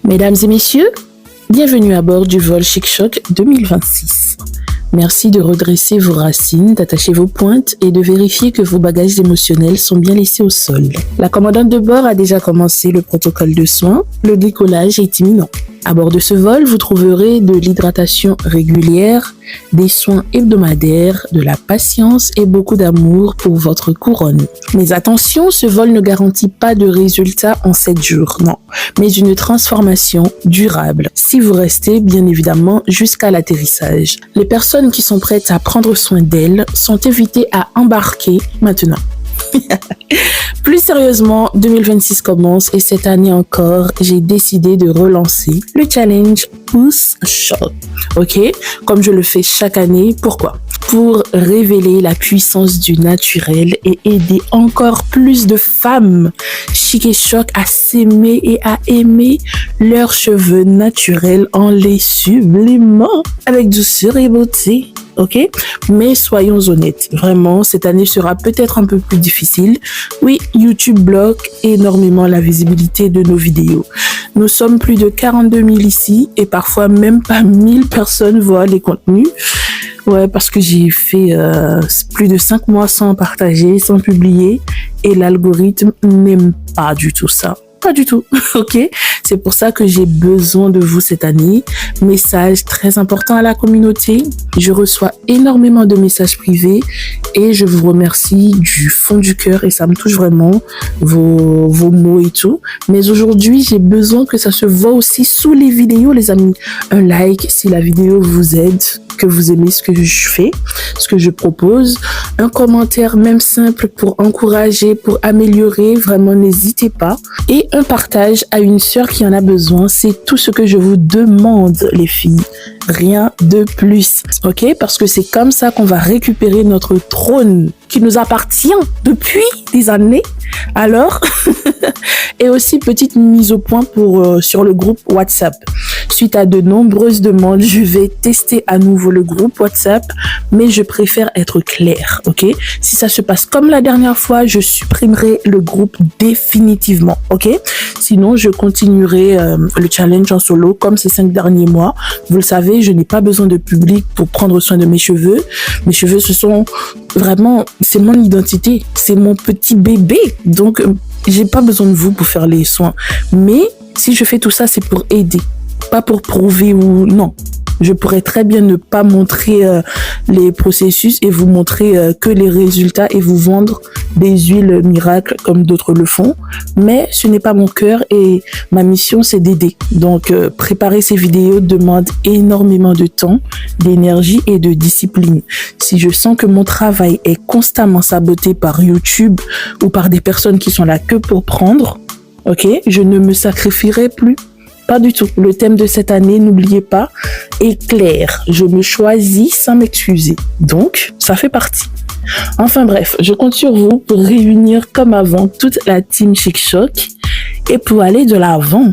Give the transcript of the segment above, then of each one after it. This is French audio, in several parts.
Mesdames et messieurs, bienvenue à bord du vol Chic Choc 2026. Merci de redresser vos racines, d'attacher vos pointes et de vérifier que vos bagages émotionnels sont bien laissés au sol. La commandante de bord a déjà commencé le protocole de soins. Le décollage est imminent. À bord de ce vol, vous trouverez de l'hydratation régulière, des soins hebdomadaires, de la patience et beaucoup d'amour pour votre couronne. Mais attention, ce vol ne garantit pas de résultats en 7 jours, non, mais une transformation durable, si vous restez bien évidemment jusqu'à l'atterrissage. Les personnes qui sont prêtes à prendre soin d'elles sont invitées à embarquer maintenant. Plus sérieusement, 2026 commence et cette année encore, j'ai décidé de relancer le challenge Push Shot. Ok? Comme je le fais chaque année. Pourquoi? Pour révéler la puissance du naturel et aider encore plus de femmes chic et choc à s'aimer et à aimer leurs cheveux naturels en les sublimant avec douceur et beauté. Ok? Mais soyons honnêtes, vraiment, cette année sera peut-être un peu plus difficile. Oui, YouTube bloque énormément la visibilité de nos vidéos. Nous sommes plus de 42 000 ici et parfois même pas 1000 personnes voient les contenus. Ouais, parce que j'ai fait plus de 5 mois sans partager, sans publier et l'algorithme n'aime pas du tout ça. Pas du tout, ok? C'est pour ça que j'ai besoin de vous cette année. Message très important à la communauté. Je reçois énormément de messages privés et je vous remercie du fond du cœur et ça me touche vraiment, vos mots et tout. Mais aujourd'hui, j'ai besoin que ça se voit aussi sous les vidéos, les amis. Un like si la vidéo vous aide, que vous aimez ce que je fais, ce que je propose. Un commentaire même simple pour encourager, pour améliorer, vraiment n'hésitez pas. Et un partage à une sœur qui en a besoin, c'est tout ce que je vous demande les filles. Rien de plus, ok? Parce que c'est comme ça qu'on va récupérer notre trône qui nous appartient depuis des années. Alors, et aussi petite mise au point sur le groupe WhatsApp. Suite à de nombreuses demandes, je vais tester à nouveau le groupe WhatsApp, mais je préfère être claire, ok? Si ça se passe comme la dernière fois, je supprimerai le groupe définitivement, ok? Sinon, je continuerai le challenge en solo comme ces 5 derniers mois. Vous le savez, je n'ai pas besoin de public pour prendre soin de mes cheveux. Mes cheveux, c'est mon identité, c'est mon petit bébé. Donc, j'ai pas besoin de vous pour faire les soins. Mais si je fais tout ça, c'est pour aider, pas pour prouver ou non. Je pourrais très bien ne pas montrer les processus et vous montrer que les résultats et vous vendre des huiles miracles comme d'autres le font. Mais ce n'est pas mon cœur et ma mission, c'est d'aider. Donc, préparer ces vidéos demande énormément de temps, d'énergie et de discipline. Si je sens que mon travail est constamment saboté par YouTube ou par des personnes qui sont là que pour prendre, ok, je ne me sacrifierai plus. Pas du tout. Le thème de cette année, n'oubliez pas, est clair. Je me choisis sans m'excuser. Donc, ça fait partie. Enfin bref, je compte sur vous pour réunir comme avant toute la team Chic Choc et pour aller de l'avant.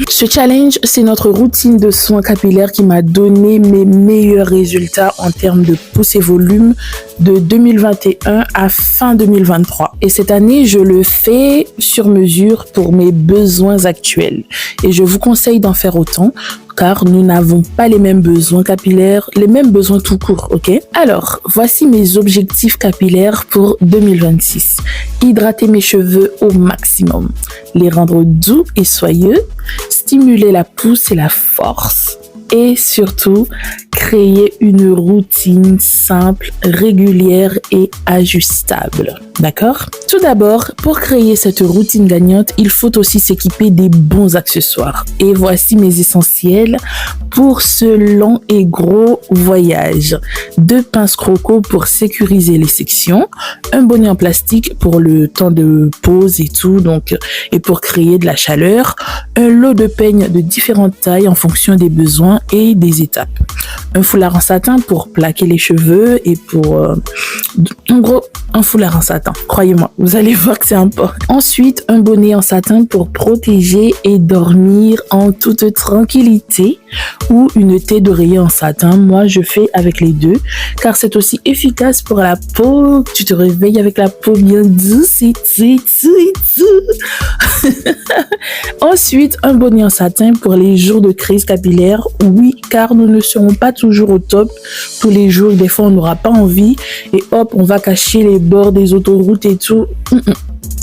Ce challenge, c'est notre routine de soins capillaires qui m'a donné mes meilleurs résultats en termes de pousse et volume de 2021 à fin 2023. Et cette année, je le fais sur mesure pour mes besoins actuels. Et je vous conseille d'en faire autant car nous n'avons pas les mêmes besoins capillaires, les mêmes besoins tout court, ok? Alors, voici mes objectifs capillaires pour 2026. Hydrater mes cheveux au maximum, les rendre doux et soyeux, stimuler la pousse et la force, et surtout, créer une routine simple, régulière et ajustable. D'accord? Tout d'abord, pour créer cette routine gagnante, il faut aussi s'équiper des bons accessoires. Et voici mes essentiels pour ce long et gros voyage. 2 pinces croco pour sécuriser les sections, un bonnet en plastique pour le temps de pause et tout, donc, et pour créer de la chaleur, un lot de peignes de différentes tailles en fonction des besoins et des étapes. un foulard en satin pour plaquer les cheveux et pour... en gros, un foulard en satin. Croyez-moi, vous allez voir que c'est important. Ensuite, un bonnet en satin pour protéger et dormir en toute tranquillité ou une tête d'oreiller en satin. Moi, je fais avec les deux car c'est aussi efficace pour la peau. Tu te réveilles avec la peau bien douce et tout. Ensuite, un bonnet en satin pour les jours de crise capillaire. Oui, car nous ne serons pas toujours au top tous les jours. Des fois, on n'aura pas envie et hop, on va cacher les bords des autoroutes et tout.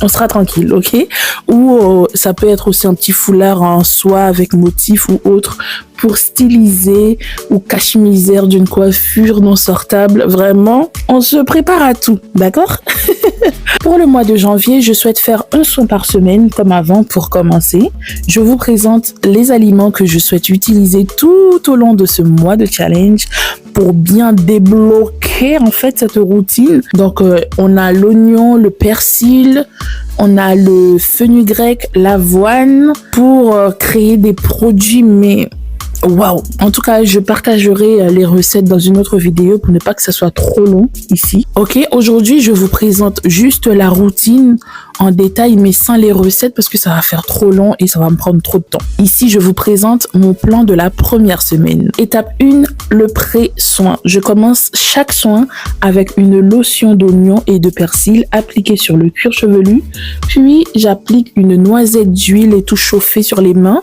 On sera tranquille, ok? Ou ça peut être aussi un petit foulard en soie avec motif ou autre pour styliser ou cacher-misère d'une coiffure non sortable. Vraiment, on se prépare à tout, d'accord? Pour le mois de janvier, je souhaite faire un soin par semaine comme avant pour commencer. Je vous présente les aliments que je souhaite utiliser tout au long de ce mois de challenge pour bien débloquer en fait cette routine. Donc on a l'oignon, le persil, on a le fenugrec, l'avoine pour créer des produits mais waouh! En tout cas, je partagerai les recettes dans une autre vidéo pour ne pas que ça soit trop long ici. Ok, aujourd'hui, je vous présente juste la routine en détail, mais sans les recettes parce que ça va faire trop long et ça va me prendre trop de temps. Ici, je vous présente mon plan de la première semaine. Étape 1, le pré-soin. Je commence chaque soin avec une lotion d'oignon et de persil appliquée sur le cuir chevelu. Puis, j'applique une noisette d'huile et tout chauffée sur les mains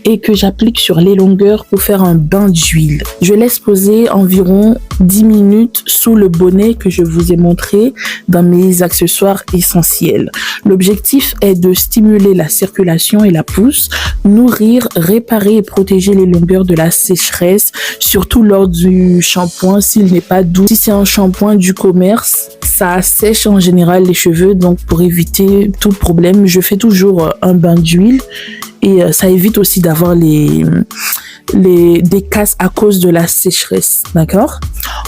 et que j'applique sur les longueurs pour faire un bain d'huile. Je laisse poser environ 10 minutes sous le bonnet que je vous ai montré dans mes accessoires essentiels. L'objectif est de stimuler la circulation et la pousse, nourrir, réparer et protéger les longueurs de la sécheresse, surtout lors du shampoing s'il n'est pas doux. Si c'est un shampoing du commerce, ça sèche en général les cheveux, donc pour éviter tout problème, je fais toujours un bain d'huile et ça évite aussi d'avoir des casses à cause de la sécheresse, d'accord?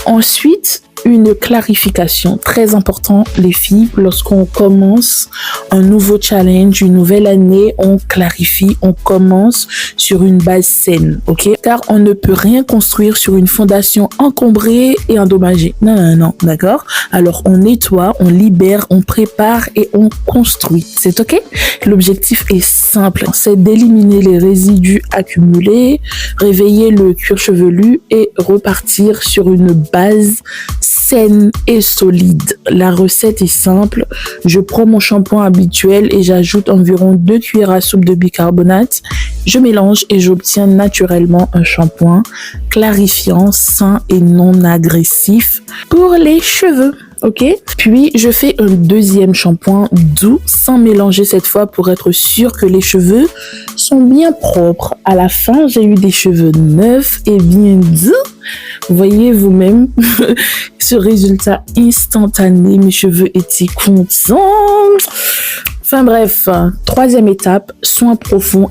Ensuite, une clarification, très important les filles, lorsqu'on commence un nouveau challenge, une nouvelle année, on clarifie, on commence sur une base saine, ok? Car on ne peut rien construire sur une fondation encombrée et endommagée. Non, d'accord? Alors on nettoie, on libère, on prépare et on construit, c'est ok? L'objectif est simple, c'est d'éliminer les résidus accumulés, réveiller le cuir chevelu et repartir sur une base saine et solide. La recette est simple. Je prends mon shampoing habituel et j'ajoute environ 2 cuillères à soupe de bicarbonate. Je mélange et j'obtiens naturellement un shampoing clarifiant, sain et non agressif pour les cheveux. Ok, puis je fais un deuxième shampoing doux sans mélanger cette fois pour être sûr que les cheveux sont bien propres. À la fin, j'ai eu des cheveux neufs et bien doux. Voyez vous-même ce résultat instantané. Mes cheveux étaient contents. Enfin bref, troisième étape, soin profond,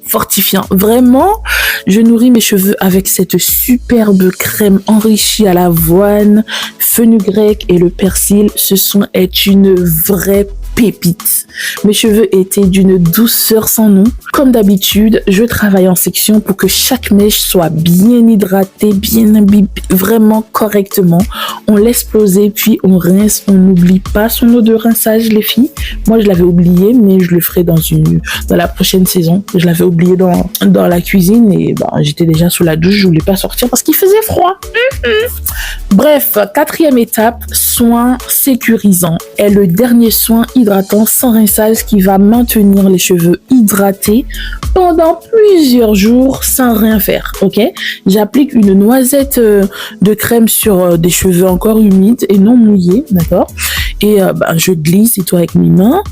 fortifiant. Vraiment, je nourris mes cheveux avec cette superbe crème enrichie à l'avoine, fenugrec et le persil. Ce soin est une vraie pépite. Mes cheveux étaient d'une douceur sans nom. Comme d'habitude, je travaille en section pour que chaque mèche soit bien hydratée, bien imbibée, vraiment correctement. On laisse poser, puis on rince. On n'oublie pas son eau de rinçage, les filles. Moi, je l'avais oublié, mais je le ferai dans la prochaine saison. Je l'avais oublié dans la cuisine et j'étais déjà sous la douche. Je voulais pas sortir parce qu'il faisait froid. Bref, quatrième étape, soin sécurisant est le dernier soin hydratant sans rinçage qui va maintenir les cheveux hydratés pendant plusieurs jours sans rien faire, ok? J'applique une noisette de crème sur des cheveux encore humides et non mouillés, d'accord? Et je glisse et tout avec mes mains.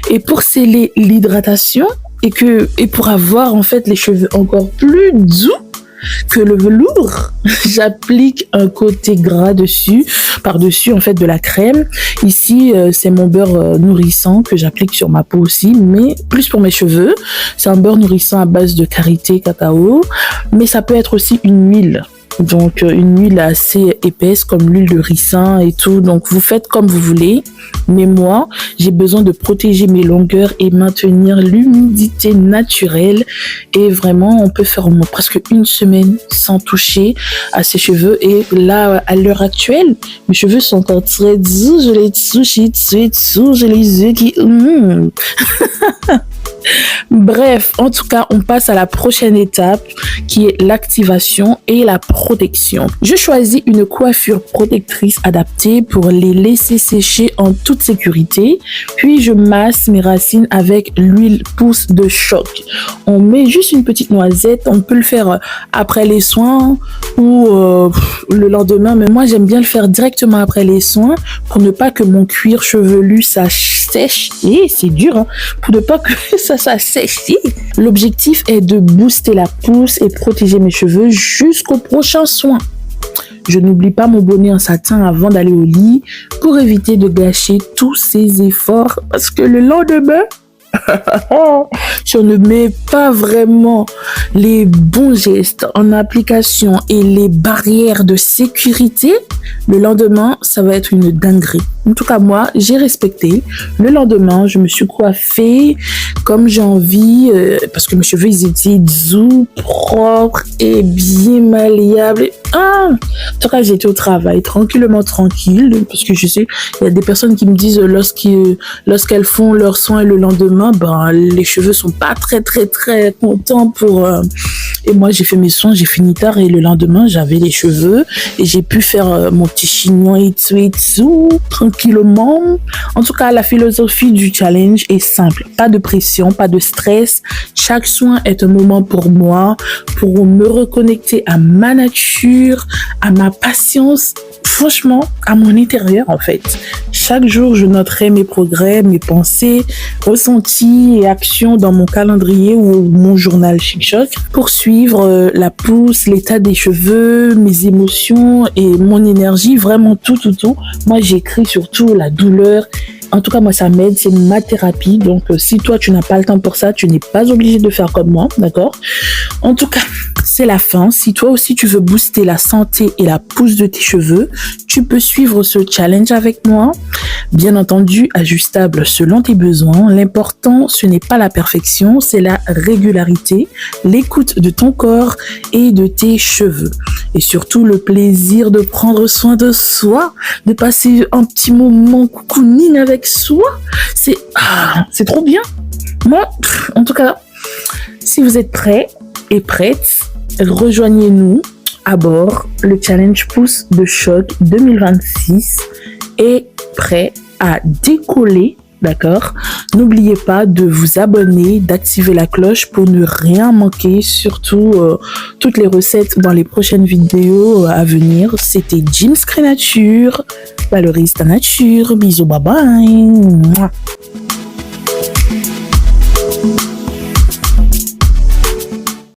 Et pour sceller l'hydratation et pour avoir en fait les cheveux encore plus doux que le velours, j'applique un côté gras par-dessus en fait de la crème. Ici, c'est mon beurre nourrissant que j'applique sur ma peau aussi, mais plus pour mes cheveux. C'est un beurre nourrissant à base de karité cacao, mais ça peut être aussi une huile. Donc, une huile assez épaisse comme l'huile de ricin et tout. Donc, vous faites comme vous voulez. Mais moi, j'ai besoin de protéger mes longueurs et maintenir l'humidité naturelle. Et vraiment, on peut faire presque une semaine sans toucher à ses cheveux. Et là, à l'heure actuelle, mes cheveux sont encore très doux. Je les touche, j'ai les yeux qui... Bref, en tout cas, on passe à la prochaine étape qui est l'activation et la protection. Je choisis une coiffure protectrice adaptée pour les laisser sécher en toute sécurité. Puis, je masse mes racines avec l'huile pousse de choc. On met juste une petite noisette. On peut le faire après les soins ou le lendemain. Mais moi, j'aime bien le faire directement après les soins pour ne pas que mon cuir chevelu sèche. Et c'est dur, hein, pour ne pas que ça sèche. L'objectif est de booster la pousse et protéger mes cheveux jusqu'au prochain soin. Je n'oublie pas mon bonnet en satin avant d'aller au lit pour éviter de gâcher tous ces efforts parce que le lendemain, si on ne met pas vraiment les bons gestes en application et les barrières de sécurité, le lendemain, ça va être une dinguerie. En tout cas, moi, j'ai respecté. Le lendemain, je me suis coiffée comme j'ai envie parce que mes cheveux, ils étaient doux, propres et bien malléables. En tout cas, j'étais au travail, tranquille, parce que je sais, il y a des personnes qui me disent lorsqu'elles font leurs soins le lendemain, les cheveux sont pas très contents pour... Et moi, j'ai fait mes soins, j'ai fini tard et le lendemain, j'avais les cheveux et j'ai pu faire mon petit chignon et tout, tranquillement. En tout cas, la philosophie du challenge est simple. Pas de pression, pas de stress. Chaque soin est un moment pour moi, pour me reconnecter à ma nature, à ma patience, franchement, à mon intérieur, en fait. Chaque jour, je noterai mes progrès, mes pensées, ressentis et actions dans mon calendrier ou mon journal Chic-Choc pour suivre la pousse, l'état des cheveux, mes émotions et mon énergie, vraiment tout. Moi, j'écris surtout la douleur. En tout cas, moi, ça m'aide, c'est ma thérapie. Donc, si toi, tu n'as pas le temps pour ça, tu n'es pas obligé de faire comme moi, d'accord? En tout cas, c'est la fin. Si toi aussi, tu veux booster la santé et la pousse de tes cheveux, tu peux suivre ce challenge avec moi. Bien entendu, ajustable selon tes besoins. L'important, ce n'est pas la perfection, c'est la régularité, l'écoute de ton corps et de tes cheveux. Et surtout, le plaisir de prendre soin de soi, de passer un petit moment cocooning avec soi. C'est trop bien. Moi, en tout cas, si vous êtes prêts et prêtes, rejoignez-nous à bord. Le challenge pousse de choc 2026 est prêt à décoller. D'accord? N'oubliez pas de vous abonner, d'activer la cloche pour ne rien manquer, surtout toutes les recettes dans les prochaines vidéos à venir. C'était Jeans Crénature, valorise ta nature. Bisous, bye bye.